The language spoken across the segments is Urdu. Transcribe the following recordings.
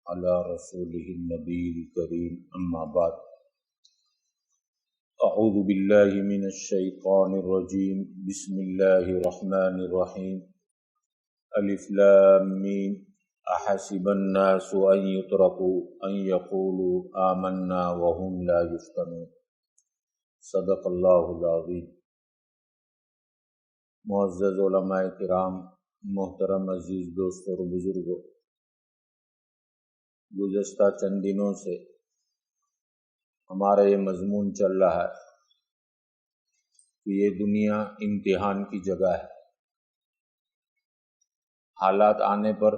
علی رسولہ النبی الکریم اما بعد اعوذ باللہ من الشیطان الرجیم بسم اللہ الرحمن الرحیم الف لام میم احسب الناس ان یترکوا ان یقولوا آمنا وهم لا یفتنون صدق اللہ العظیم۔ معزز علماء کرام، محترم عزیز دوست اور بزرگوں، گزشتہ چند دنوں سے ہمارا یہ مضمون چل رہا ہے کہ یہ دنیا امتحان کی جگہ ہے۔ حالات آنے پر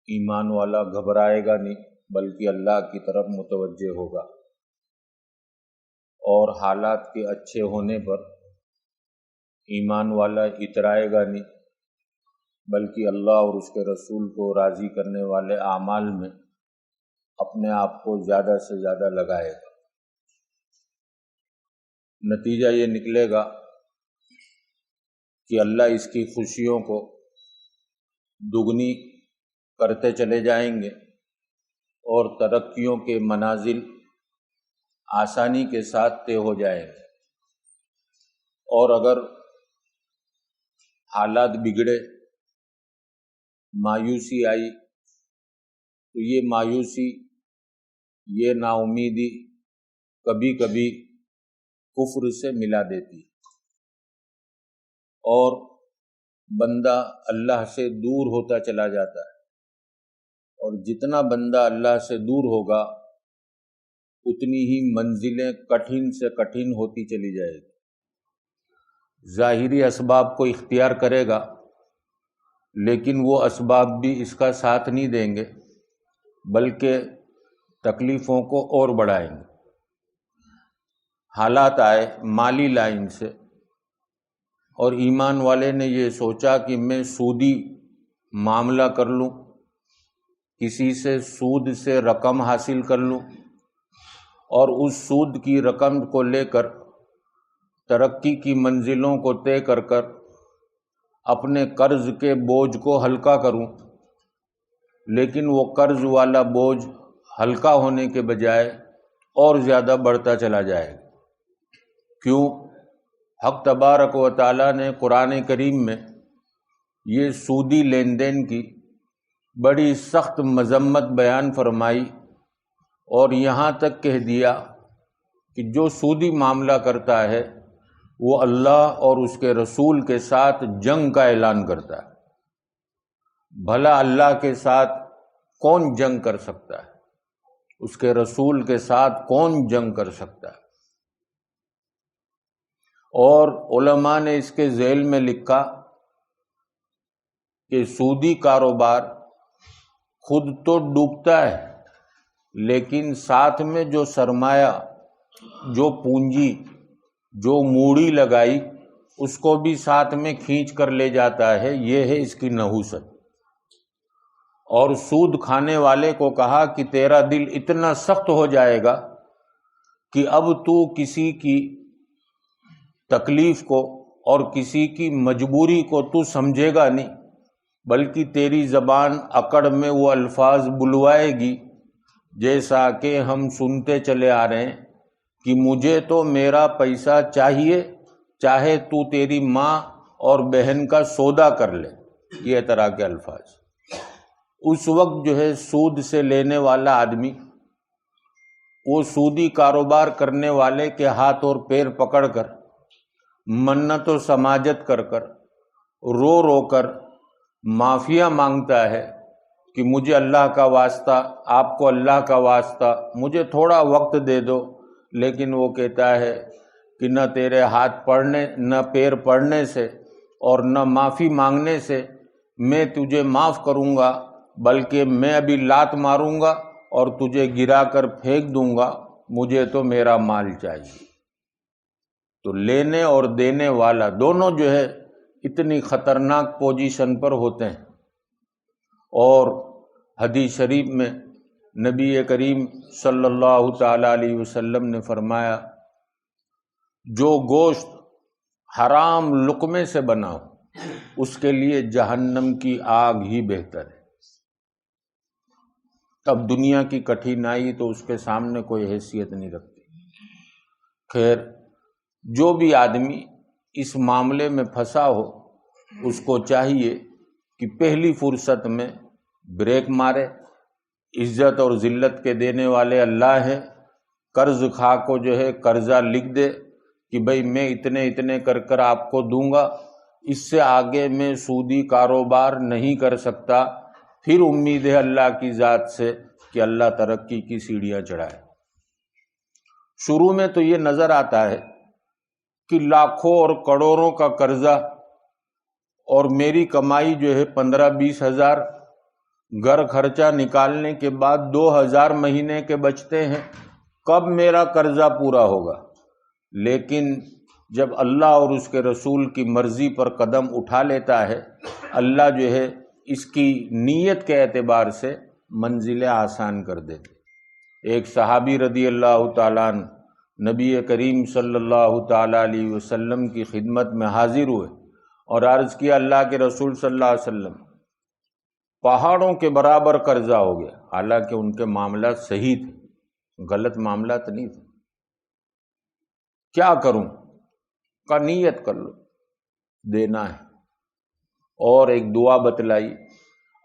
ایمان والا گھبرائے گا نہیں بلکہ اللہ کی طرف متوجہ ہوگا، اور حالات کے اچھے ہونے پر ایمان والا اترائے گا نہیں بلکہ اللہ اور اس کے رسول کو راضی کرنے والے اعمال میں اپنے آپ کو زیادہ سے زیادہ لگائے گا۔ نتیجہ یہ نکلے گا کہ اللہ اس کی خوشیوں کو دگنی کرتے چلے جائیں گے اور ترقیوں کے منازل آسانی کے ساتھ طے ہو جائیں گے، اور اگر حالات بگڑے، مایوسی آئی تو یہ مایوسی، یہ نا امیدی کبھی کبھی کفر سے ملا دیتی ہے اور بندہ اللہ سے دور ہوتا چلا جاتا ہے، اور جتنا بندہ اللہ سے دور ہوگا اتنی ہی منزلیں کٹھن سے کٹھن ہوتی چلی جائے گی۔ ظاہری اسباب کو اختیار کرے گا لیکن وہ اسباب بھی اس کا ساتھ نہیں دیں گے بلکہ تکلیفوں کو اور بڑھائیں گے۔ حالات آئے مالی لائن سے، اور ایمان والے نے یہ سوچا کہ میں سودی معاملہ کر لوں، کسی سے سود سے رقم حاصل کر لوں، اور اس سود کی رقم کو لے کر ترقی کی منزلوں کو طے کر کر اپنے قرض کے بوجھ کو ہلکا کروں، لیکن وہ قرض والا بوجھ ہلکا ہونے کے بجائے اور زیادہ بڑھتا چلا جائے گا۔ کیوں؟ حق تبارک و تعالیٰ نے قرآن کریم میں یہ سودی لین دین کی بڑی سخت مذمت بیان فرمائی، اور یہاں تک کہہ دیا کہ جو سودی معاملہ کرتا ہے وہ اللہ اور اس کے رسول کے ساتھ جنگ کا اعلان کرتا ہے۔ بھلا اللہ کے ساتھ کون جنگ کر سکتا ہے؟ اس کے رسول کے ساتھ کون جنگ کر سکتا ہے؟ اور علماء نے اس کے ذیل میں لکھا کہ سودی کاروبار خود تو ڈوبتا ہے، لیکن ساتھ میں جو سرمایہ، جو پونجی، جو موڑی لگائی، اس کو بھی ساتھ میں کھینچ کر لے جاتا ہے۔ یہ ہے اس کی نحوست۔ اور سود کھانے والے کو کہا کہ تیرا دل اتنا سخت ہو جائے گا کہ اب تو کسی کی تکلیف کو اور کسی کی مجبوری کو تو سمجھے گا نہیں، بلکہ تیری زبان اکڑ میں وہ الفاظ بلوائے گی جیسا کہ ہم سنتے چلے آ رہے ہیں کہ مجھے تو میرا پیسہ چاہیے، چاہے تو تیری ماں اور بہن کا سودا کر لے، یہ طرح کے الفاظ۔ اس وقت جو ہے سود سے لینے والا آدمی وہ سودی کاروبار کرنے والے کے ہاتھ اور پیر پکڑ کر، منت و سماجت کر کر، رو رو کر معافیاں مانگتا ہے کہ مجھے اللہ کا واسطہ، آپ کو اللہ کا واسطہ، مجھے تھوڑا وقت دے دو، لیکن وہ کہتا ہے کہ نہ تیرے ہاتھ پڑھنے، نہ پیر پڑھنے سے اور نہ معافی مانگنے سے میں تجھے معاف کروں گا، بلکہ میں ابھی لات ماروں گا اور تجھے گرا کر پھینک دوں گا، مجھے تو میرا مال چاہیے۔ تو لینے اور دینے والا دونوں جو ہے اتنی خطرناک پوزیشن پر ہوتے ہیں۔ اور حدیث شریف میں نبی کریم صلی اللہ تعالی علیہ وسلم نے فرمایا، جو گوشت حرام لقمے سے بنا ہو اس کے لیے جہنم کی آگ ہی بہتر ہے۔ اب دنیا کی کٹھنائی تو اس کے سامنے کوئی حیثیت نہیں رکھتی۔ خیر، جو بھی آدمی اس معاملے میں پھنسا ہو اس کو چاہیے کہ پہلی فرصت میں بریک مارے۔ عزت اور ذلت کے دینے والے اللہ ہیں، قرض خواہ کو جو ہے قرضہ لکھ دے کہ بھئی میں اتنے اتنے کر کر آپ کو دوں گا، اس سے آگے میں سودی کاروبار نہیں کر سکتا، پھر امید ہے اللہ کی ذات سے کہ اللہ ترقی کی سیڑھیاں چڑھائے۔ شروع میں تو یہ نظر آتا ہے کہ لاکھوں اور کروڑوں کا قرضہ اور میری کمائی جو ہے 15-20 ہزار، گھر خرچہ نکالنے کے بعد 2000 مہینے کے بچتے ہیں، کب میرا قرضہ پورا ہوگا؟ لیکن جب اللہ اور اس کے رسول کی مرضی پر قدم اٹھا لیتا ہے، اللہ جو ہے اس کی نیت کے اعتبار سے منزلیں آسان کر دیتے۔ ایک صحابی رضی اللہ تعالیٰ عنہ نبی کریم صلی اللہ تعالیٰ علیہ وسلم کی خدمت میں حاضر ہوئے اور عرض کیا، اللہ کے رسول صلی اللہ علیہ وسلم، پہاڑوں کے برابر قرضہ ہو گیا۔ حالانکہ ان کے معاملات صحیح تھے، غلط معاملات نہیں تھے۔ کیا کروں؟ کا نیت کر لو، دینا ہے۔ اور ایک دعا بتلائی،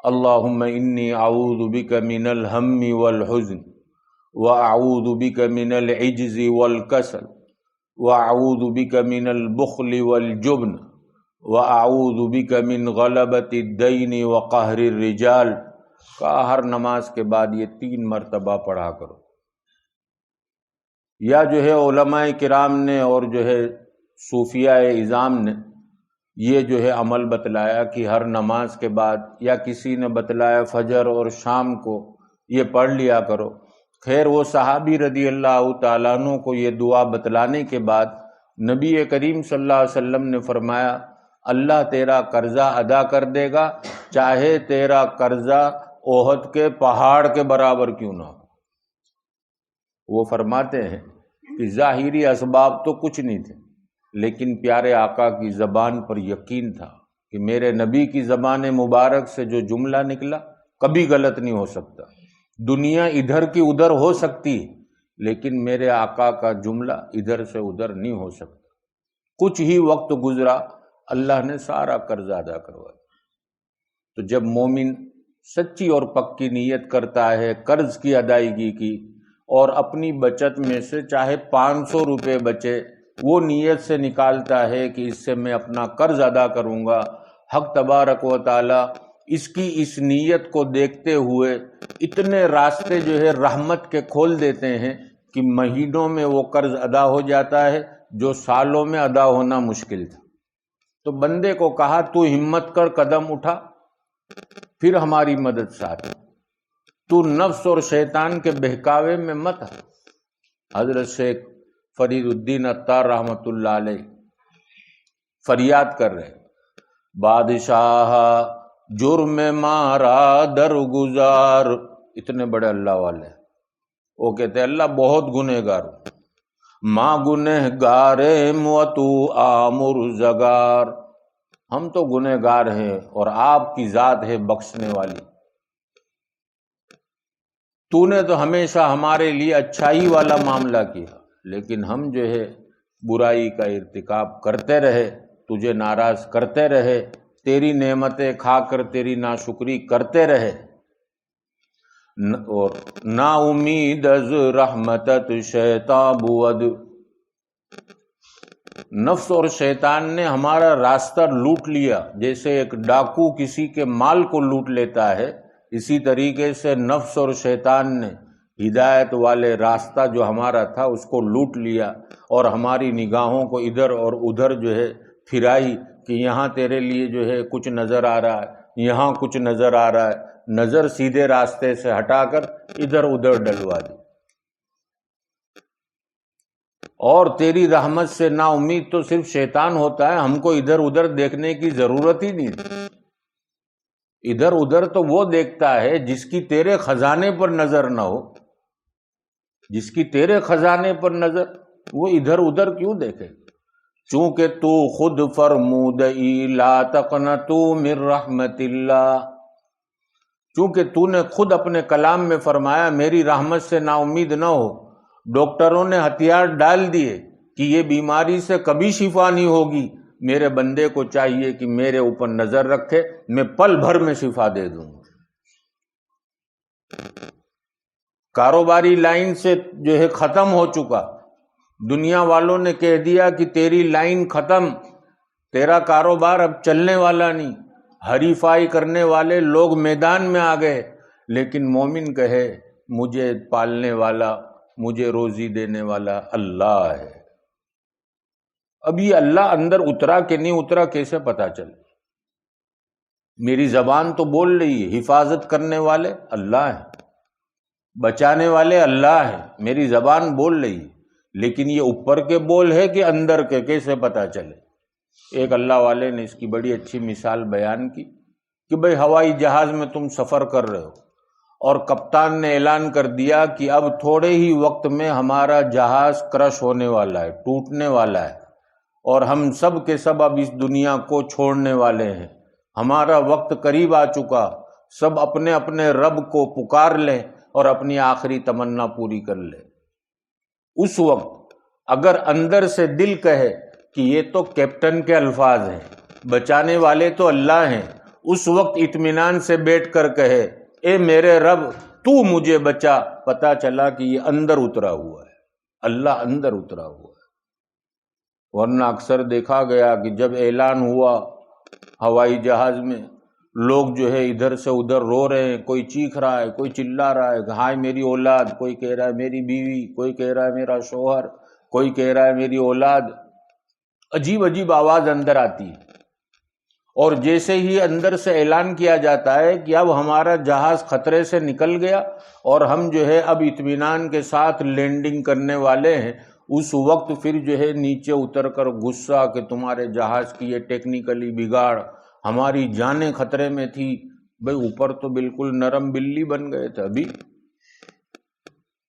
اللہم انی اعوذ بک من الہم والحزن واعوذ بک من العجز والکسل واعوذ بک من البخل والجبن واعوذ بک من غلبۃ الدین وقہر الرجال کا ہر نماز کے بعد یہ 3 مرتبہ پڑھا کرو۔ یا جو ہے علماء کرام نے اور جو ہے صوفیاء اعظام نے یہ جو ہے عمل بتلایا کہ ہر نماز کے بعد، یا کسی نے بتلایا فجر اور شام کو یہ پڑھ لیا کرو۔ خیر، وہ صحابی رضی اللہ تعالیٰ عنہ کو یہ دعا بتلانے کے بعد نبی کریم صلی اللہ علیہ وسلم نے فرمایا، اللہ تیرا قرضہ ادا کر دے گا، چاہے تیرا قرضہ احد کے پہاڑ کے برابر کیوں نہ ہو۔ وہ فرماتے ہیں کہ ظاہری اسباب تو کچھ نہیں تھے، لیکن پیارے آقا کی زبان پر یقین تھا کہ میرے نبی کی زبان مبارک سے جو جملہ نکلا کبھی غلط نہیں ہو سکتا۔ دنیا ادھر کی ادھر ہو سکتی لیکن میرے آقا کا جملہ ادھر سے ادھر نہیں ہو سکتا۔ کچھ ہی وقت گزرا، اللہ نے سارا قرض ادا کروا دیا۔ تو جب مومن سچی اور پکی نیت کرتا ہے قرض کی ادائیگی کی، اور اپنی بچت میں سے چاہے 500 روپے بچے، وہ نیت سے نکالتا ہے کہ اس سے میں اپنا قرض ادا کروں گا، حق تبارک و تعالی اس کی اس نیت کو دیکھتے ہوئے اتنے راستے جو ہے رحمت کے کھول دیتے ہیں کہ مہینوں میں وہ قرض ادا ہو جاتا ہے جو سالوں میں ادا ہونا مشکل تھا۔ تو بندے کو کہا، تو ہمت کر، قدم اٹھا، پھر ہماری مدد ساتھ، تو نفس اور شیطان کے بہکاوے میں مت۔ حضرت شیخ فرید الدین عطار رحمۃ اللہ علیہ فریاد کر رہے، بادشاہ جرم مارا درگزار، اتنے بڑے اللہ والے، وہ کہتے ہیں اللہ بہت گنہگار ہوں، ماں گنہگار موتو آمر زگار، ہم تو گنہگار ہیں اور آپ کی ذات ہے بخشنے والی۔ تو نے تو ہمیشہ ہمارے لیے اچھائی والا معاملہ کیا، لیکن ہم جو ہے برائی کا ارتکاب کرتے رہے، تجھے ناراض کرتے رہے، تیری نعمتیں کھا کر تیری ناشکری کرتے رہے، اور نا امید از رحمتت شیطان بود۔ نفس اور شیطان نے ہمارا راستہ لوٹ لیا، جیسے ایک ڈاکو کسی کے مال کو لوٹ لیتا ہے، اسی طریقے سے نفس اور شیطان نے ہدایت والے راستہ جو ہمارا تھا اس کو لوٹ لیا، اور ہماری نگاہوں کو ادھر اور ادھر جو ہے پھرائی کہ یہاں تیرے لیے جو ہے کچھ نظر آ رہا ہے، یہاں کچھ نظر آ رہا ہے، نظر سیدھے راستے سے ہٹا کر ادھر ادھر ڈلوا دی۔ اور تیری رحمت سے نا امید تو صرف شیطان ہوتا ہے، ہم کو ادھر ادھر دیکھنے کی ضرورت ہی نہیں تھی۔ ادھر ادھر تو وہ دیکھتا ہے جس کی تیرے خزانے پر نظر نہ ہو، جس کی تیرے خزانے پر نظر، وہ ادھر ادھر کیوں دیکھے؟ چونکہ تو خود فرمود لا تقنطوا من رحمت اللہ، چونکہ تو نے خود اپنے کلام میں فرمایا میری رحمت سے نا امید نہ ہو. ڈاکٹروں نے ہتھیار ڈال دیے کہ یہ بیماری سے کبھی شفا نہیں ہوگی. میرے بندے کو چاہیے کہ میرے اوپر نظر رکھے، میں پل بھر میں شفا دے دوں گا. کاروباری لائن سے جو ہے ختم ہو چکا، دنیا والوں نے کہہ دیا کہ تیری لائن ختم، تیرا کاروبار اب چلنے والا نہیں، حریفائی کرنے والے لوگ میدان میں آ گئے. لیکن مومن کہے مجھے پالنے والا، مجھے روزی دینے والا اللہ ہے. اب یہ اللہ اندر اترا کہ نہیں اترا کیسے پتا چلے؟ میری زبان تو بول رہی ہے، حفاظت کرنے والے اللہ ہیں، بچانے والے اللہ ہیں، میری زبان بول رہی ہے، لیکن یہ اوپر کے بول ہے کہ اندر کے، کیسے پتا چلے؟ ایک اللہ والے نے اس کی بڑی اچھی مثال بیان کی کہ بھئی ہوائی جہاز میں تم سفر کر رہے ہو اور کپتان نے اعلان کر دیا کہ اب تھوڑے ہی وقت میں ہمارا جہاز کرش ہونے والا ہے، ٹوٹنے والا ہے، اور ہم سب کے سب اب اس دنیا کو چھوڑنے والے ہیں، ہمارا وقت قریب آ چکا، سب اپنے اپنے رب کو پکار لیں اور اپنی آخری تمنا پوری کر لیں. اس وقت اگر اندر سے دل کہے کہ یہ تو کیپٹن کے الفاظ ہیں، بچانے والے تو اللہ ہیں، اس وقت اطمینان سے بیٹھ کر کہے اے میرے رب تو مجھے بچا، پتا چلا کہ یہ اندر اترا ہوا ہے، اللہ اندر اترا ہوا ہے. ورنہ اکثر دیکھا گیا کہ جب اعلان ہوا ہوائی جہاز میں، لوگ جو ہے ادھر سے ادھر رو رہے ہیں، کوئی چیخ رہا ہے، کوئی چلا رہا ہے کہ ہائے میری اولاد، کوئی کہہ رہا ہے میری بیوی، کوئی کہہ رہا ہے میرا شوہر، کوئی کہہ رہا ہے میری اولاد. عجیب عجیب آواز اندر آتی ہے. اور جیسے ہی اندر سے اعلان کیا جاتا ہے کہ اب ہمارا جہاز خطرے سے نکل گیا اور ہم جو ہے اب اطمینان کے ساتھ لینڈنگ کرنے والے ہیں، اس وقت پھر جو ہے نیچے اتر کر غصہ کہ تمہارے جہاز کی یہ ٹیکنیکلی بگاڑ، ہماری جانیں خطرے میں تھی. بھئی اوپر تو بالکل نرم بلی بن گئے تھے، ابھی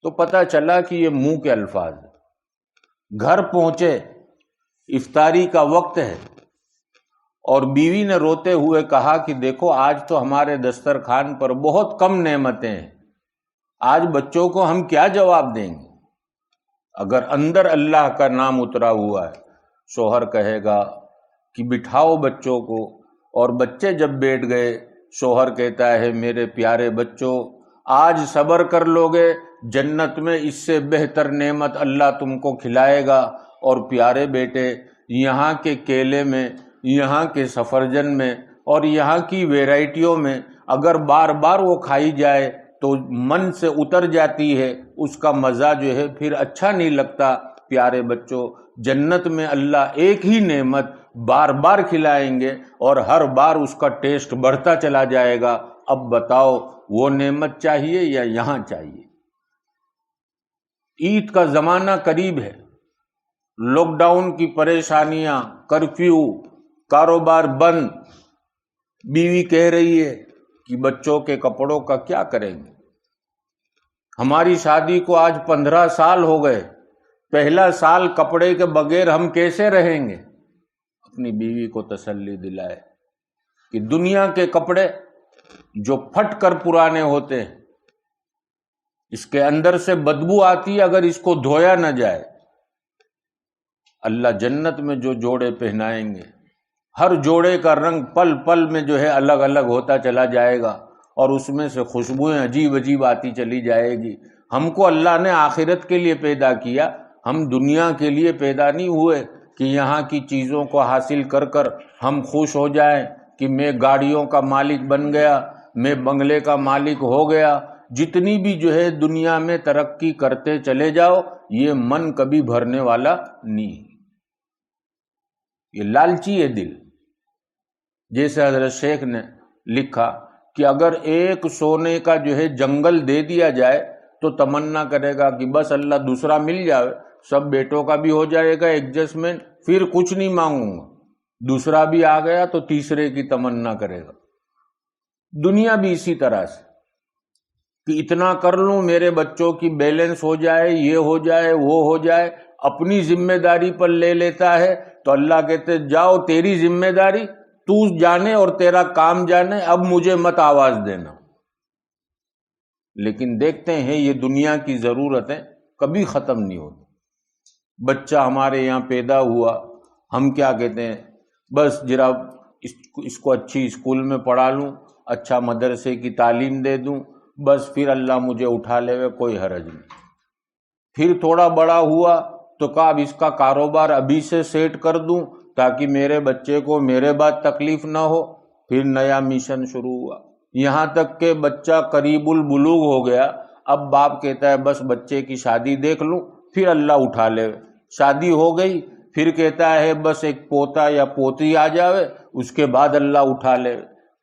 تو پتہ چلا کہ یہ منہ کے الفاظ. گھر پہنچے، افطاری کا وقت ہے، اور بیوی نے روتے ہوئے کہا کہ دیکھو آج تو ہمارے دسترخوان پر بہت کم نعمتیں ہیں، آج بچوں کو ہم کیا جواب دیں گے؟ اگر اندر اللہ کا نام اترا ہوا ہے، شوہر کہے گا کہ بٹھاؤ بچوں کو، اور بچے جب بیٹھ گئے، شوہر کہتا ہے میرے پیارے بچوں آج صبر کر لوگے، جنت میں اس سے بہتر نعمت اللہ تم کو کھلائے گا. اور پیارے بیٹے یہاں کے کیلے میں، یہاں کے سفرجن میں اور یہاں کی ویرائٹیوں میں اگر بار بار وہ کھائی جائے تو من سے اتر جاتی ہے، اس کا مزہ جو ہے پھر اچھا نہیں لگتا. پیارے بچوں جنت میں اللہ ایک ہی نعمت بار بار کھلائیں گے اور ہر بار اس کا ٹیسٹ بڑھتا چلا جائے گا. اب بتاؤ وہ نعمت چاہیے یا یہاں چاہیے؟ عید کا زمانہ قریب ہے، لاک ڈاؤن کی پریشانیاں، کرفیو، کاروبار بند. بیوی کہہ رہی ہے کہ بچوں کے کپڑوں کا کیا کریں گے؟ ہماری شادی کو آج 15 سال ہو گئے، پہلا سال کپڑے کے بغیر ہم کیسے رہیں گے؟ اپنی بیوی کو تسلی دلائے کہ دنیا کے کپڑے جو پھٹ کر پرانے ہوتے ہیں، اس کے اندر سے بدبو آتی ہے اگر اس کو دھویا نہ جائے. اللہ جنت میں جو جوڑے پہنائیں گے، ہر جوڑے کا رنگ پل پل میں جو ہے الگ الگ ہوتا چلا جائے گا، اور اس میں سے خوشبوئیں عجیب عجیب آتی چلی جائے گی. ہم کو اللہ نے آخرت کے لیے پیدا کیا، ہم دنیا کے لیے پیدا نہیں ہوئے کہ یہاں کی چیزوں کو حاصل کر کر ہم خوش ہو جائیں کہ میں گاڑیوں کا مالک بن گیا، میں بنگلے کا مالک ہو گیا. جتنی بھی جو ہے دنیا میں ترقی کرتے چلے جاؤ، یہ من کبھی بھرنے والا نہیں، یہ لالچی ہے دل. جیسے حضرت شیخ نے لکھا کہ اگر ایک سونے کا جو ہے جنگل دے دیا جائے تو تمنا کرے گا کہ بس اللہ دوسرا مل جائے، سب بیٹوں کا بھی ہو جائے گا ایڈجسٹمنٹ، پھر کچھ نہیں مانگوں گا. دوسرا بھی آ گیا تو تیسرے کی تمنا کرے گا. دنیا بھی اسی طرح سے کہ اتنا کر لوں میرے بچوں کی بیلنس ہو جائے، یہ ہو جائے، وہ ہو جائے، اپنی ذمہ داری پر لے لیتا ہے. تو اللہ کہتے جاؤ تیری ذمہ داری تو جانے اور تیرا کام جانے، اب مجھے مت آواز دینا. لیکن دیکھتے ہیں یہ دنیا کی ضرورتیں کبھی ختم نہیں ہوتی۔ بچہ ہمارے یہاں پیدا ہوا، ہم کیا کہتے ہیں، بس جناب اس کو اچھی اسکول میں پڑھا لوں، اچھا مدرسے کی تعلیم دے دوں، بس پھر اللہ مجھے اٹھا لے گا، کوئی حرج نہیں۔ پھر تھوڑا بڑا ہوا تو کہا اب اس کا کاروبار ابھی سے سیٹ کر دوں تاکہ میرے بچے کو میرے بعد تکلیف نہ ہو، پھر نیا مشن شروع ہوا، یہاں تک کہ بچہ قریب البلوغ ہو گیا۔ اب باپ کہتا ہے بس بچے کی شادی دیکھ لوں، پھر اللہ اٹھا لے۔ شادی ہو گئی، پھر کہتا ہے بس ایک پوتا یا پوتری آ جاوے، اس کے بعد اللہ اٹھا لے۔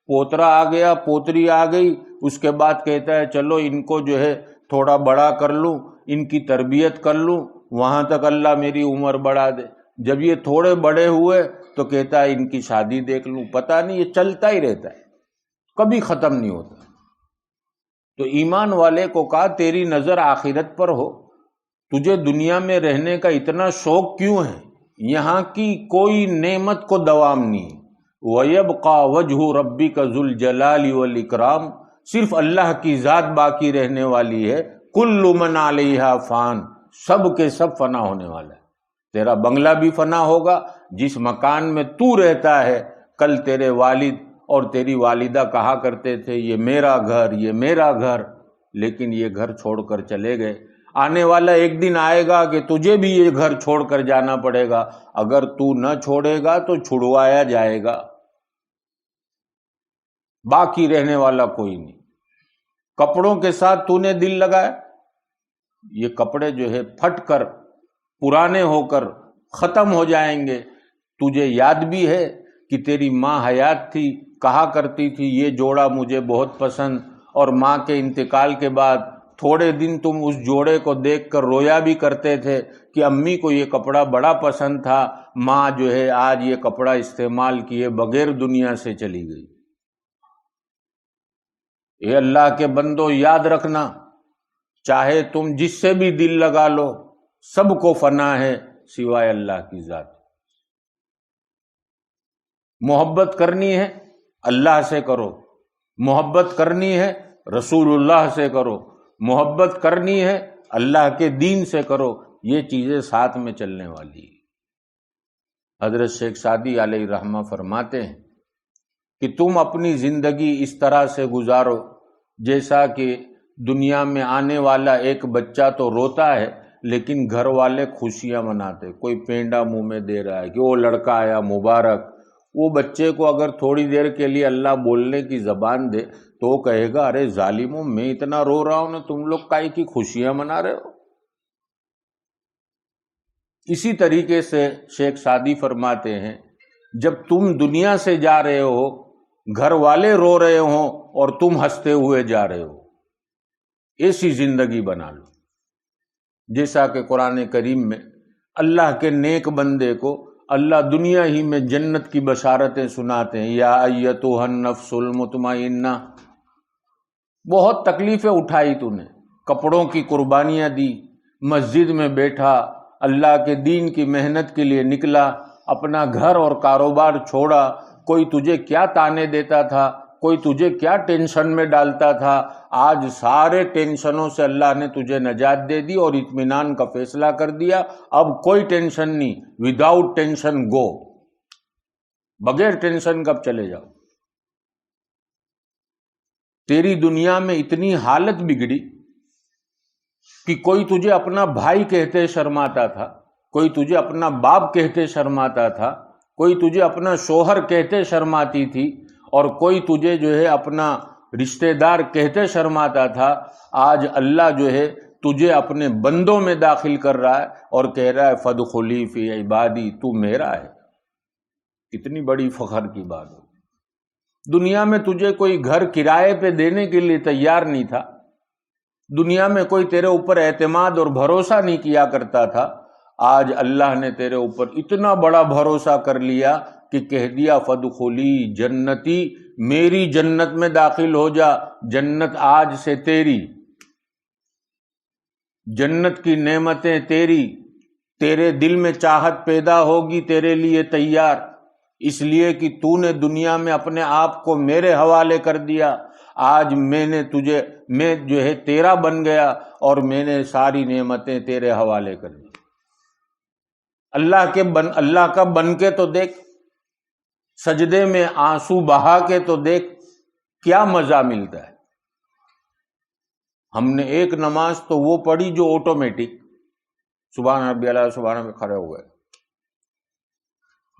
پوترا آ گیا، پوتری آ گئی، اس کے بعد کہتا ہے چلو ان کو جو ہے تھوڑا بڑا کر لوں، ان کی تربیت کر لوں، وہاں تک اللہ میری عمر بڑھا دے۔ جب یہ تھوڑے بڑے ہوئے تو کہتا ہے ان کی شادی دیکھ لوں۔ پتہ نہیں، یہ چلتا ہی رہتا ہے، کبھی ختم نہیں ہوتا۔ تو ایمان والے کو کہا تیری نظر آخرت پر ہو، تجھے دنیا میں رہنے کا اتنا شوق کیوں ہے؟ یہاں کی کوئی نعمت کو دوام نہیں۔ وَيَبْقَى وَجْهُ رَبِّكَ ذُو الْجَلَالِ وَالْإِكْرَامِ، صرف اللہ کی ذات باقی رہنے والی ہے۔ كُلُّ مَنْ عَلَيْهَا فان، سب کے سب فنا ہونے والا ہے۔ تیرا بنگلہ بھی فنا ہوگا، جس مکان میں تو رہتا ہے، کل تیرے والد اور تیری والدہ کہا کرتے تھے یہ میرا گھر، یہ میرا گھر، لیکن یہ گھر چھوڑ کر چلے گئے۔ آنے والا ایک دن آئے گا کہ تجھے بھی یہ گھر چھوڑ کر جانا پڑے گا، اگر تو نہ چھوڑے گا تو چھڑوایا جائے گا، باقی رہنے والا کوئی نہیں۔ کپڑوں کے ساتھ تو نے دل لگایا، یہ کپڑے جو ہے پھٹ کر پرانے ہو کر ختم ہو جائیں گے۔ تجھے یاد بھی ہے کہ تیری ماں حیات تھی، کہا کرتی تھی یہ جوڑا مجھے بہت پسند، اور ماں کے انتقال کے بعد تھوڑے دن تم اس جوڑے کو دیکھ کر رویا بھی کرتے تھے کہ امی کو یہ کپڑا بڑا پسند تھا، ماں جو ہے آج یہ کپڑا استعمال کیے بغیر دنیا سے چلی گئی۔ اے اللہ کے بندو، یاد رکھنا، چاہے تم جس سے بھی دل لگا لو، سب کو فنا ہے سوائے اللہ کی ذات۔ محبت کرنی ہے اللہ سے کرو، محبت کرنی ہے رسول اللہ سے کرو، محبت کرنی ہے اللہ کے دین سے کرو، یہ چیزیں ساتھ میں چلنے والی ہیں۔ حضرت شیخ سعدی علیہ رحمہ فرماتے ہیں کہ تم اپنی زندگی اس طرح سے گزارو جیسا کہ دنیا میں آنے والا ایک بچہ تو روتا ہے لیکن گھر والے خوشیاں مناتے، کوئی پینڈا منہ میں دے رہا ہے کہ وہ لڑکا آیا مبارک۔ وہ بچے کو اگر تھوڑی دیر کے لیے اللہ بولنے کی زبان دے تو وہ کہے گا ارے ظالموں، میں اتنا رو رہا ہوں نا، تم لوگ کائی کی خوشیاں منا رہے ہو۔ اسی طریقے سے شیخ سعدی فرماتے ہیں جب تم دنیا سے جا رہے ہو، گھر والے رو رہے ہوں اور تم ہنستے ہوئے جا رہے ہو، ایسی زندگی بنا لو۔ جیسا کہ قرآن کریم میں اللہ کے نیک بندے کو اللہ دنیا ہی میں جنت کی بشارتیں سناتے ہیں، یا ایتھا النفس المطمئنہ، بہت تکلیفیں اٹھائی تو نے، کپڑوں کی قربانیاں دی، مسجد میں بیٹھا، اللہ کے دین کی محنت کے لیے نکلا، اپنا گھر اور کاروبار چھوڑا، کوئی تجھے کیا تانے دیتا تھا، کوئی تجھے کیا ٹینشن میں ڈالتا تھا، آج سارے ٹینشنوں سے اللہ نے تجھے نجات دے دی اور اطمینان کا فیصلہ کر دیا۔ اب کوئی ٹینشن نہیں، وداؤٹ ٹینشن گو، بغیر ٹینشن کب چلے جاؤ۔ تیری دنیا میں اتنی حالت بگڑی کہ کوئی تجھے اپنا بھائی کہتے شرماتا تھا، کوئی تجھے اپنا باپ کہتے شرماتا تھا، کوئی تجھے اپنا شوہر کہتے شرماتی تھی، اور کوئی تجھے جو ہے اپنا رشتہ دار کہتے شرماتا تھا۔ آج اللہ جو ہے تجھے اپنے بندوں میں داخل کر رہا ہے اور کہہ رہا ہے فادخلی فی عبادی، تو میرا ہے۔ کتنی بڑی فخر کی بات ہو۔ دنیا میں تجھے کوئی گھر کرائے پہ دینے کے لیے تیار نہیں تھا، دنیا میں کوئی تیرے اوپر اعتماد اور بھروسہ نہیں کیا کرتا تھا، آج اللہ نے تیرے اوپر اتنا بڑا بھروسہ کر لیا کہ کہہ دیا فادخلی جنتی، میری جنت میں داخل ہو جا، جنت آج سے تیری، جنت کی نعمتیں تیری، تیرے دل میں چاہت پیدا ہوگی تیرے لیے تیار، اس لیے کہ تو نے دنیا میں اپنے آپ کو میرے حوالے کر دیا۔ آج میں جو ہے تیرا بن گیا اور میں نے ساری نعمتیں تیرے حوالے کر دی۔ اللہ کا بن کے تو دیکھ، سجدے میں آنسو بہا کے تو دیکھ، کیا مزہ ملتا ہے۔ ہم نے ایک نماز تو وہ پڑھی جو آٹومیٹک، سبحان ربی اعلیٰ سبحان میں کھڑے ہو گئے،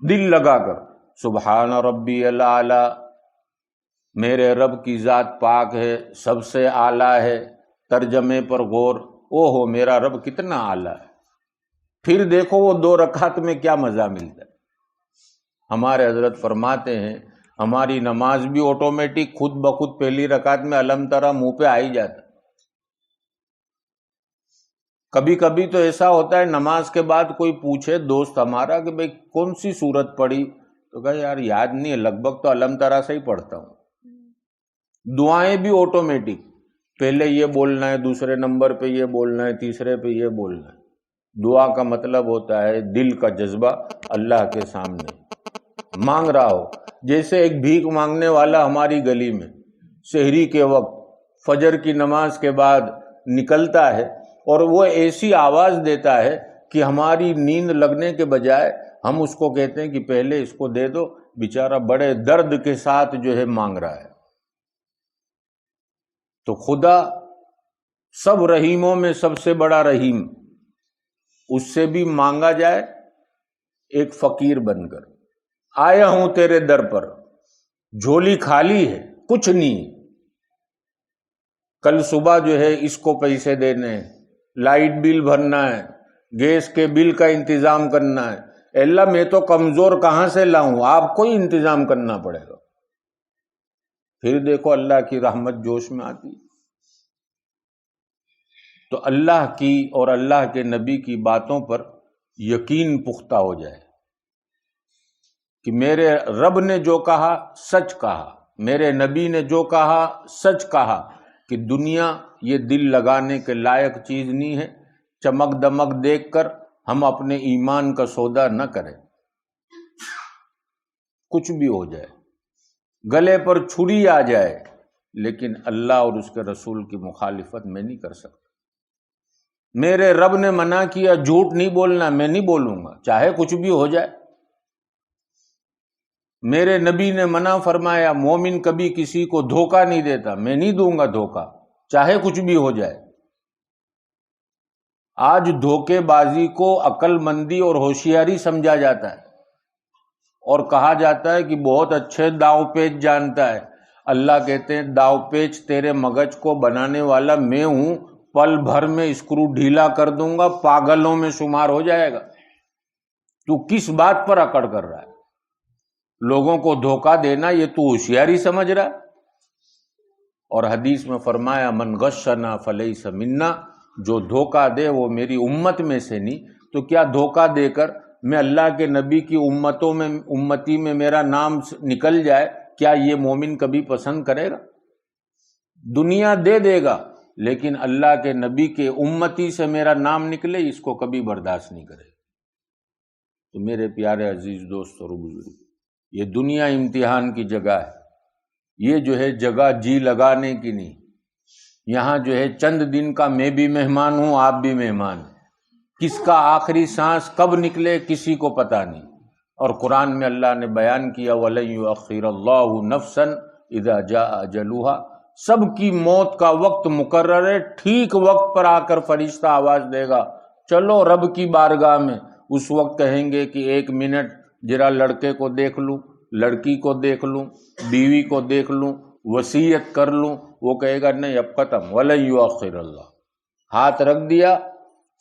دل لگا کر سبحان ربی الاعلیٰ، میرے رب کی ذات پاک ہے، سب سے اعلیٰ ہے، ترجمے پر غور، اوہو میرا رب کتنا اعلیٰ ہے۔ پھر دیکھو وہ 2 رکعت میں کیا مزہ ملتا ہے۔ ہمارے حضرت فرماتے ہیں ہماری نماز بھی آٹومیٹک خود بخود پہلی رکعت میں الم ترا منہ پہ آ ہی جاتا۔ کبھی کبھی تو ایسا ہوتا ہے نماز کے بعد کوئی پوچھے دوست ہمارا کہ بھئی کون سی سورت پڑھی، تو کہا یار یاد نہیں ہے، لگ بھگ تو الم ترا سے ہی پڑھتا ہوں۔ دعائیں بھی آٹومیٹک، پہلے یہ بولنا ہے، دوسرے نمبر پہ یہ بولنا ہے، تیسرے پہ یہ بولنا ہے۔ دعا کا مطلب ہوتا ہے دل کا جذبہ اللہ کے سامنے مانگ رہا ہو۔ جیسے ایک بھیک مانگنے والا ہماری گلی میں سحری کے وقت فجر کی نماز کے بعد نکلتا ہے اور وہ ایسی آواز دیتا ہے کہ ہماری نیند لگنے کے بجائے ہم اس کو کہتے ہیں کہ پہلے اس کو دے دو، بیچارہ بڑے درد کے ساتھ جو ہے مانگ رہا ہے۔ تو خدا سب رحیموں میں سب سے بڑا رحیم، اس سے بھی مانگا جائے ایک فقیر بن کر، آیا ہوں تیرے در پر، جھولی خالی ہے، کچھ نہیں، کل صبح جو ہے اس کو پیسے دینے ہیں، لائٹ بل بھرنا ہے، گیس کے بل کا انتظام کرنا ہے، اے اللہ میں تو کمزور کہاں سے لاؤں، آپ کو ہی انتظام کرنا پڑے گا۔ پھر دیکھو اللہ کی رحمت جوش میں آتی۔ تو اللہ کی اور اللہ کے نبی کی باتوں پر یقین پختہ ہو جائے کہ میرے رب نے جو کہا سچ کہا، میرے نبی نے جو کہا سچ کہا، کہ دنیا یہ دل لگانے کے لائق چیز نہیں ہے۔ چمک دمک دیکھ کر ہم اپنے ایمان کا سودا نہ کریں، کچھ بھی ہو جائے، گلے پر چھری آ جائے، لیکن اللہ اور اس کے رسول کی مخالفت میں نہیں کر سکتا۔ میرے رب نے منع کیا جھوٹ نہیں بولنا، میں نہیں بولوں گا چاہے کچھ بھی ہو جائے۔ میرے نبی نے منع فرمایا مومن کبھی کسی کو دھوکہ نہیں دیتا، میں نہیں دوں گا دھوکہ چاہے کچھ بھی ہو جائے۔ آج دھوکے بازی کو عقل مندی اور ہوشیاری سمجھا جاتا ہے اور کہا جاتا ہے کہ بہت اچھے داؤ پیچ جانتا ہے۔ اللہ کہتے ہیں داؤ پیچ تیرے مغز کو بنانے والا میں ہوں، پل بھر میں اسکرو ڈھیلا کر دوں گا، پاگلوں میں شمار ہو جائے گا۔ تو کس بات پر اکڑ کر رہا ہے؟ لوگوں کو دھوکہ دینا یہ تو ہوشیاری سمجھ رہا ہے؟ اور حدیث میں فرمایا من غشنا فلیس منا، جو دھوکہ دے وہ میری امت میں سے نہیں۔ تو کیا دھوکہ دے کر میں اللہ کے نبی کی امتی میں میرا نام نکل جائے، کیا یہ مومن کبھی پسند کرے گا؟ دنیا دے دے گا لیکن اللہ کے نبی کے امتی سے میرا نام نکلے اس کو کبھی برداشت نہیں کرے۔ تو میرے پیارے عزیز دوست اور بزرگ، یہ دنیا امتحان کی جگہ ہے، یہ جو ہے جگہ جی لگانے کی نہیں۔ یہاں جو ہے چند دن کا میں بھی مہمان ہوں، آپ بھی مہمان ہیں۔ کس کا آخری سانس کب نکلے کسی کو پتہ نہیں۔ اور قرآن میں اللہ نے بیان کیا وَلَن يُؤَخِّرَ اللَّهُ نَفْسًا إِذَا جَاءَ أَجَلُهَا، سب کی موت کا وقت مقرر ہے، ٹھیک وقت پر آ کر فرشتہ آواز دے گا چلو رب کی بارگاہ میں۔ اس وقت کہیں گے کہ 1 منٹ ذرا لڑکے کو دیکھ لوں، لڑکی کو دیکھ لوں، بیوی کو دیکھ لوں، وصیت کر لوں۔ وہ کہے گا نہیں اب ختم، وَلَن يُؤَخِّرَ اللَّهُ، ہاتھ رکھ دیا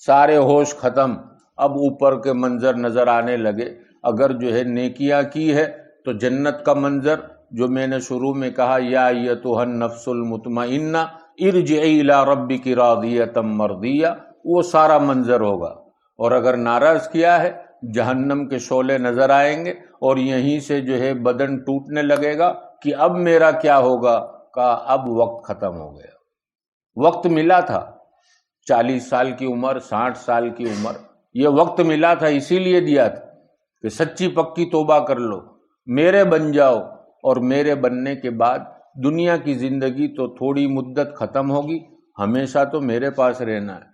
سارے ہوش ختم۔ اب اوپر کے منظر نظر آنے لگے۔ اگر جو ہے نیکیاں کی ہے تو جنت کا منظر جو میں نے شروع میں کہا یا ایتھا النفس المطمئنہ ارجعی الی ربک راضیۃ مرضیہ، وہ سارا منظر ہوگا۔ اور اگر ناراض کیا ہے جہنم کے شعلے نظر آئیں گے اور یہیں سے جو ہے بدن ٹوٹنے لگے گا کہ اب میرا کیا ہوگا؟ کہا اب وقت ختم ہو گیا۔ وقت ملا تھا 40 سال کی عمر، 60 سال کی عمر، یہ وقت ملا تھا اسی لیے دیا تھا کہ سچی پکی توبہ کر لو، میرے بن جاؤ، اور میرے بننے کے بعد دنیا کی زندگی تو تھوڑی مدت ختم ہوگی، ہمیشہ تو میرے پاس رہنا ہے۔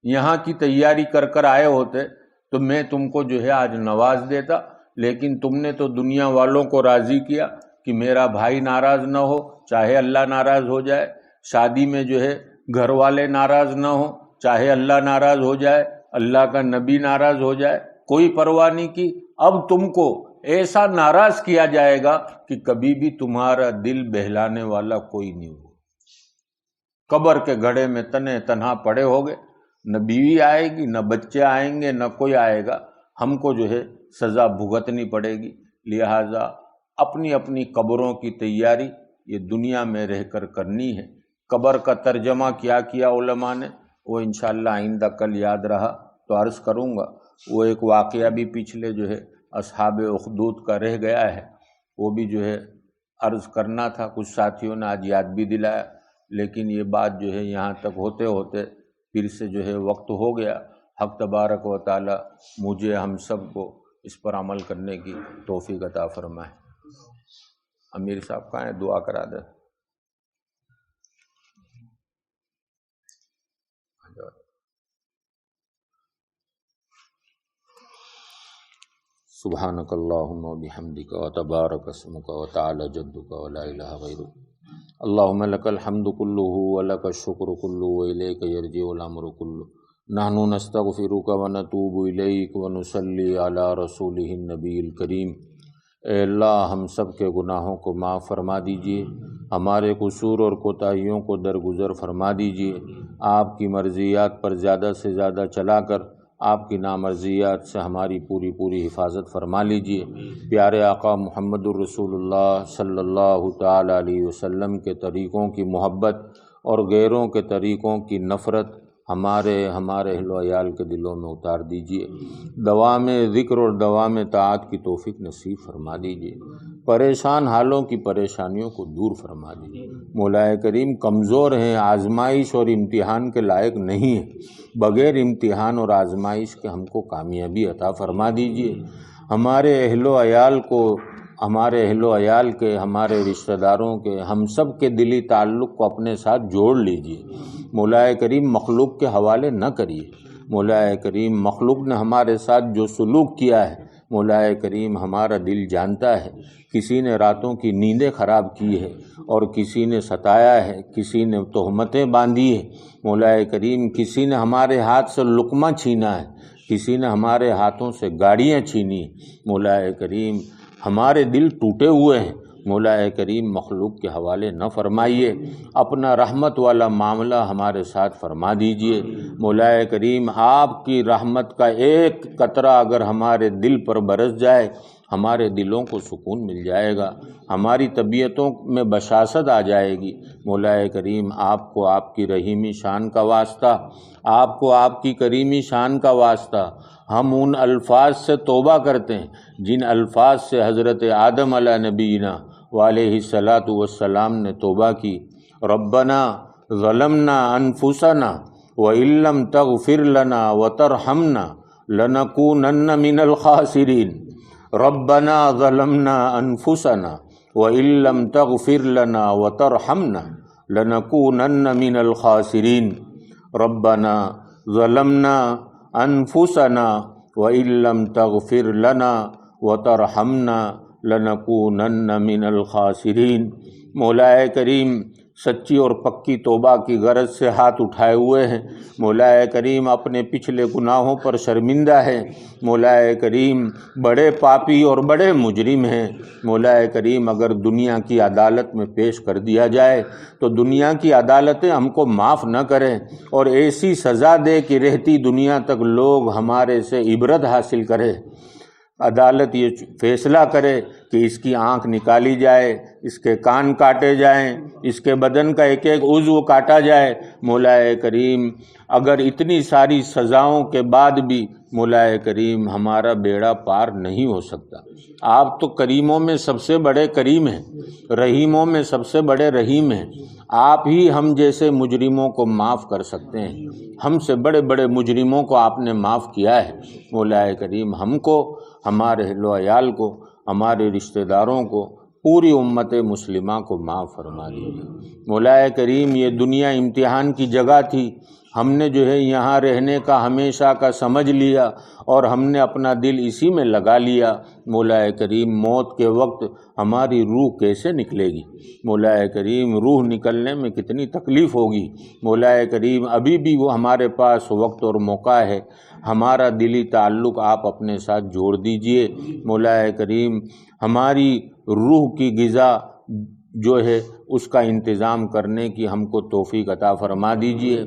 یہاں کی تیاری کر کر آئے ہوتے تو میں تم کو جو ہے آج نواز دیتا، لیکن تم نے تو دنیا والوں کو راضی کیا کہ میرا بھائی ناراض نہ ہو چاہے اللہ ناراض ہو جائے، شادی میں جو ہے گھر والے ناراض نہ ہو چاہے اللہ ناراض ہو جائے، اللہ کا نبی ناراض ہو جائے، کوئی پرواہ نہیں کی۔ اب تم کو ایسا ناراض کیا جائے گا کہ کبھی بھی تمہارا دل بہلانے والا کوئی نہیں ہو۔ قبر کے گڑھے میں تنے تنہا پڑے ہوگے، نہ بیوی آئے گی، نہ بچے آئیں گے، نہ کوئی آئے گا، ہم کو جو ہے سزا بھگتنی پڑے گی۔ لہٰذا اپنی اپنی قبروں کی تیاری یہ دنیا میں رہ کر کرنی ہے۔ قبر کا ترجمہ کیا علماء نے وہ انشاءاللہ آئندہ کل یاد رہا تو عرض کروں گا۔ وہ ایک واقعہ بھی پچھلے جو ہے اصحاب اخدود کا رہ گیا ہے، وہ بھی جو ہے عرض کرنا تھا، کچھ ساتھیوں نے آج یاد بھی دلایا، لیکن یہ بات جو ہے یہاں تک ہوتے ہوتے پھر سے جو ہے وقت ہو گیا۔ حق تبارک و تعالی مجھے ہم سب کو اس پر عمل کرنے کی توفیق عطا فرمائے۔ امیر صاحب کہاں ہیں؟ دعا کرا دیں۔ سبحانک اللہم و بحمدک و تبارک اسمک و تعالی جدک و لا الہ غیرک، اللہم لک الحمد کلہ و لک الشکر کلہ و الیک یرجع الامر کلہ، نحن نستغفرک و نتوب الیک و نصلی علی رسولہ النبی الکریم۔ اے اللہ ہم سب کے گناہوں کو معاف فرما دیجئے، ہمارے قصور اور کوتاہیوں کو درگزر فرما دیجئے، آپ کی مرضیات پر زیادہ سے زیادہ چلا کر آپ کی نامرضیات سے ہماری پوری حفاظت فرما لیجئے۔ پیارے آقا محمد الرسول اللہ صلی اللہ تعالی علیہ وسلم کے طریقوں کی محبت اور غیروں کے طریقوں کی نفرت ہمارے اہل و عیال کے دلوں میں اتار دیجئے۔ دوام ذکر اور دوام طاعت کی توفیق نصیب فرما دیجئے، پریشان حالوں کی پریشانیوں کو دور فرما دیجئے۔ مولا کریم کمزور ہیں، آزمائش اور امتحان کے لائق نہیں ہیں، بغیر امتحان اور آزمائش کے ہم کو کامیابی عطا فرما دیجئے۔ ہمارے اہل و عیال کو، ہمارے اہل و عیال کے، ہمارے رشتہ داروں کے، ہم سب کے دلی تعلق کو اپنے ساتھ جوڑ لیجئے۔ مولا کریم مخلوق کے حوالے نہ کریے۔ مولا کریم مخلوق نے ہمارے ساتھ جو سلوک کیا ہے، مولا کریم ہمارا دل جانتا ہے۔ کسی نے راتوں کی نیندیں خراب کی ہے اور کسی نے ستایا ہے، کسی نے تہمتیں باندھی ہے، مولا کریم کسی نے ہمارے ہاتھ سے لقمہ چھینا ہے، کسی نے ہمارے ہاتھوں سے گاڑیاں چھینی۔ مولا کریم ہمارے دل ٹوٹے ہوئے ہیں، مولا کریم مخلوق کے حوالے نہ فرمائیے، اپنا رحمت والا معاملہ ہمارے ساتھ فرما دیجئے۔ مولا کریم آپ کی رحمت کا ایک قطرہ اگر ہمارے دل پر برس جائے، ہمارے دلوں کو سکون مل جائے گا، ہماری طبیعتوں میں بشاشت آ جائے گی۔ مولا کریم آپ کو آپ کی رحیمی شان کا واسطہ، آپ کو آپ کی کریمی شان کا واسطہ، ہم ان الفاظ سے توبہ کرتے ہیں جن الفاظ سے حضرت آدم علیہ نبینا وعلیہ الصلاۃ والسلام نے توبہ کی۔ ربنا ظلمنا انفسنا وإن لم تغفر لنا وترحمنا لنكونن من الخاسرین۔ ربنا ظلمنا انفسنا وإن لم تغفر لنا وترحمنا لنكونن من الخاسرین۔ ربنا ظلمنا انفسنا وإن لم تغفر لنا وترحمنا لنكونن من الخاسرین۔ مولا کریم سچی اور پکی توبہ کی غرض سے ہاتھ اٹھائے ہوئے ہیں، مولا کریم اپنے پچھلے گناہوں پر شرمندہ ہے، مولا کریم بڑے پاپی اور بڑے مجرم ہیں۔ مولا کریم اگر دنیا کی عدالت میں پیش کر دیا جائے تو دنیا کی عدالتیں ہم کو معاف نہ کریں اور ایسی سزا دے کہ رہتی دنیا تک لوگ ہمارے سے عبرت حاصل کرے۔ عدالت یہ فیصلہ کرے کہ اس کی آنکھ نکالی جائے، اس کے کان کاٹے جائیں، اس کے بدن کا ایک ایک عضو کاٹا جائے۔ مولا کریم اگر اتنی ساری سزاؤں کے بعد بھی مولا کریم ہمارا بیڑا پار نہیں ہو سکتا۔ آپ تو کریموں میں سب سے بڑے کریم ہیں، رحیموں میں سب سے بڑے رحیم ہیں، آپ ہی ہم جیسے مجرموں کو معاف کر سکتے ہیں۔ ہم سے بڑے بڑے مجرموں کو آپ نے معاف کیا ہے۔ مولا کریم ہم کو، ہمارے اہل و عیال کو، ہمارے رشتہ داروں کو پوری امت مسلمہ کو معاف فرما دیجیے۔ مولا کریم یہ دنیا امتحان کی جگہ تھی، ہم نے جو ہے یہاں رہنے کا ہمیشہ کا سمجھ لیا اور ہم نے اپنا دل اسی میں لگا لیا۔ مولا کریم موت کے وقت ہماری روح کیسے نکلے گی؟ مولا کریم روح نکلنے میں کتنی تکلیف ہوگی؟ مولا کریم ابھی بھی وہ ہمارے پاس وقت اور موقع ہے، ہمارا دلی تعلق آپ اپنے ساتھ جوڑ دیجئے۔ مولا کریم ہماری روح کی غذا جو ہے اس کا انتظام کرنے کی ہم کو توفیق عطا فرما دیجئے۔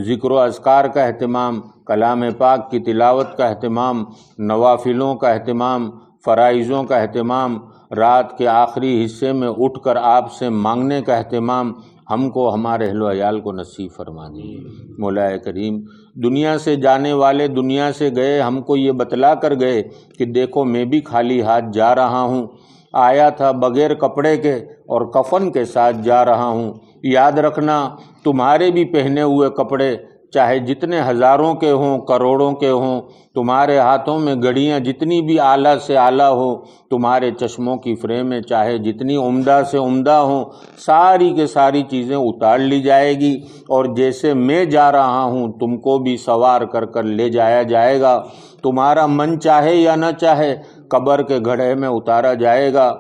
ذکر و اذکار کا اہتمام، کلام پاک کی تلاوت کا اہتمام، نوافلوں کا اہتمام، فرائضوں کا اہتمام، رات کے آخری حصے میں اٹھ کر آپ سے مانگنے کا اہتمام ہم کو، ہمارے اہل و عیال کو نصیب فرما دیجیے۔ مولا کریم دنیا سے جانے والے دنیا سے گئے، ہم کو یہ بتلا کر گئے کہ دیکھو میں بھی خالی ہاتھ جا رہا ہوں، آیا تھا بغیر کپڑے کے اور کفن کے ساتھ جا رہا ہوں۔ یاد رکھنا تمہارے بھی پہنے ہوئے کپڑے چاہے جتنے ہزاروں کے ہوں، کروڑوں کے ہوں، تمہارے ہاتھوں میں گھڑیاں جتنی بھی اعلیٰ سے اعلیٰ ہوں، تمہارے چشموں کی فریمیں چاہے جتنی عمدہ سے عمدہ ہوں، ساری کے ساری چیزیں اتار لی جائے گی، اور جیسے میں جا رہا ہوں تم کو بھی سوار کر کر لے جایا جائے گا۔ تمہارا من چاہے یا نہ چاہے قبر کے گڑھے میں اتارا جائے گا۔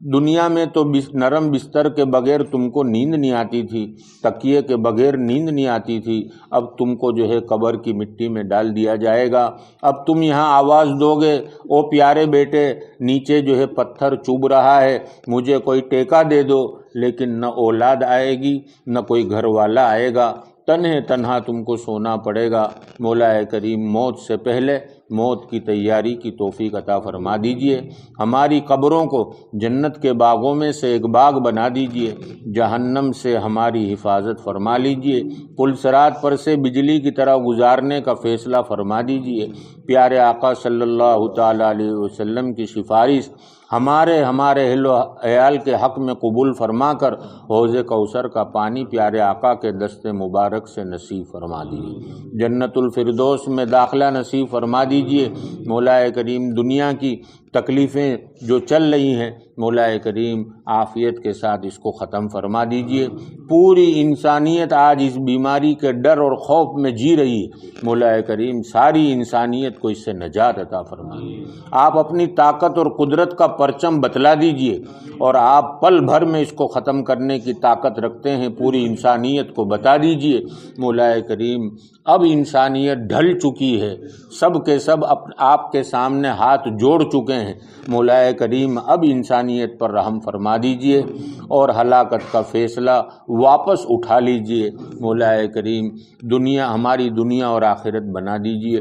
دنیا میں تو نرم بستر کے بغیر تم کو نیند نہیں آتی تھی، تکیے کے بغیر نیند نہیں آتی تھی، اب تم کو جو ہے قبر کی مٹی میں ڈال دیا جائے گا۔ اب تم یہاں آواز دو گے، او پیارے بیٹے نیچے جو ہے پتھر چوب رہا ہے، مجھے کوئی ٹیکا دے دو، لیکن نہ اولاد آئے گی نہ کوئی گھر والا آئے گا، تنہا تم کو سونا پڑے گا۔ مولا کریم موت سے پہلے موت کی تیاری کی توفیق عطا فرما دیجئے۔ ہماری قبروں کو جنت کے باغوں میں سے ایک باغ بنا دیجئے، جہنم سے ہماری حفاظت فرما لیجئے، پل صراط پر سے بجلی کی طرح گزارنے کا فیصلہ فرما دیجئے۔ پیارے آقا صلی اللہ تعالی علیہ وسلم کی سفارش ہمارے اہل و عیال کے حق میں قبول فرما کر حوض کوثر کا پانی پیارے آقا کے دست مبارک سے نصیب فرما دیجیے۔ جنت الفردوس میں داخلہ نصیب فرما دیجیے۔ مولا کریم دنیا کی تکلیفیں جو چل رہی ہیں مولا کریم عافیت کے ساتھ اس کو ختم فرما دیجیے۔ پوری انسانیت آج اس بیماری کے ڈر اور خوف میں جی رہی ہے، مولا کریم ساری انسانیت کو اس سے نجات عطا فرمائیے۔ آپ اپنی طاقت اور قدرت کا پرچم بتلا دیجیے، اور آپ پل بھر میں اس کو ختم کرنے کی طاقت رکھتے ہیں، پوری انسانیت کو بتا دیجیے۔ مولا کریم اب انسانیت ڈھل چکی ہے، سب کے سب آپ کے سامنے ہاتھ جوڑ چکے ہیں، مولا کریم اب انسانیت پر رحم فرما دیجیے اور ہلاکت کا فیصلہ واپس اٹھا لیجیے۔ مولا کریم ہماری دنیا اور آخرت بنا دیجیے۔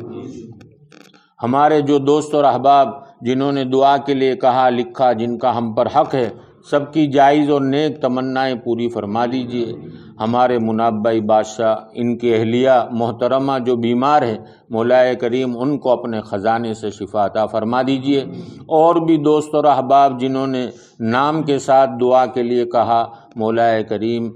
ہمارے جو دوست اور احباب جنہوں نے دعا کے لیے کہا لکھا، جن کا ہم پر حق ہے، سب کی جائز اور نیک تمنائیں پوری فرما دیجیے۔ ہمارے مناب بھائی بادشاہ، ان کی اہلیہ محترمہ جو بیمار ہیں، مولا کریم ان کو اپنے خزانے سے شفا عطا فرما دیجیے۔ اور بھی دوست اور احباب جنہوں نے نام کے ساتھ دعا کے لیے کہا، مولا کریم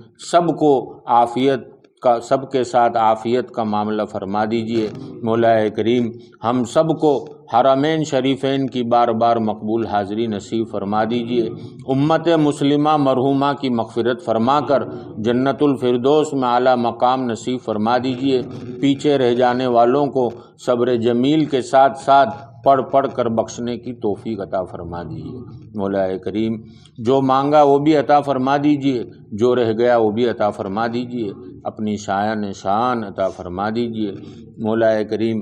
سب کے ساتھ عافیت کا معاملہ فرما دیجیے۔ مولا کریم ہم سب کو حرمین شریفین کی بار بار مقبول حاضری نصیب فرما دیجیے۔ امت مسلمہ مرحومہ کی مغفرت فرما کر جنت الفردوس میں اعلیٰ مقام نصیب فرما دیجیے۔ پیچھے رہ جانے والوں کو صبر جمیل کے ساتھ ساتھ پڑھ کر بخشنے کی توفیق عطا فرما دیجیے۔ مولا کریم جو مانگا وہ بھی عطا فرما دیجیے، جو رہ گیا وہ بھی عطا فرما دیجیے، اپنی شان عطا فرما دیجیے۔ مولا کریم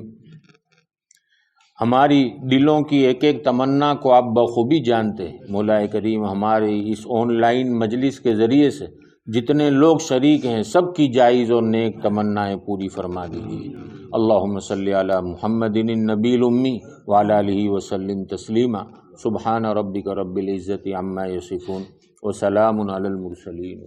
ہماری دلوں کی ایک ایک تمنا کو آپ بخوبی جانتے ہیں۔ مولا کریم ہماری اس آن لائن مجلس کے ذریعے سے جتنے لوگ شریک ہیں سب کی جائز اور نیک تمنائیں پوری فرما دیجیے۔ اللہم صلی علی محمد النبی الامی وعلی آلہ وسلم تسلیما۔ سبحان ربک رب العزت عما یصفون وسلام علی المرسلین۔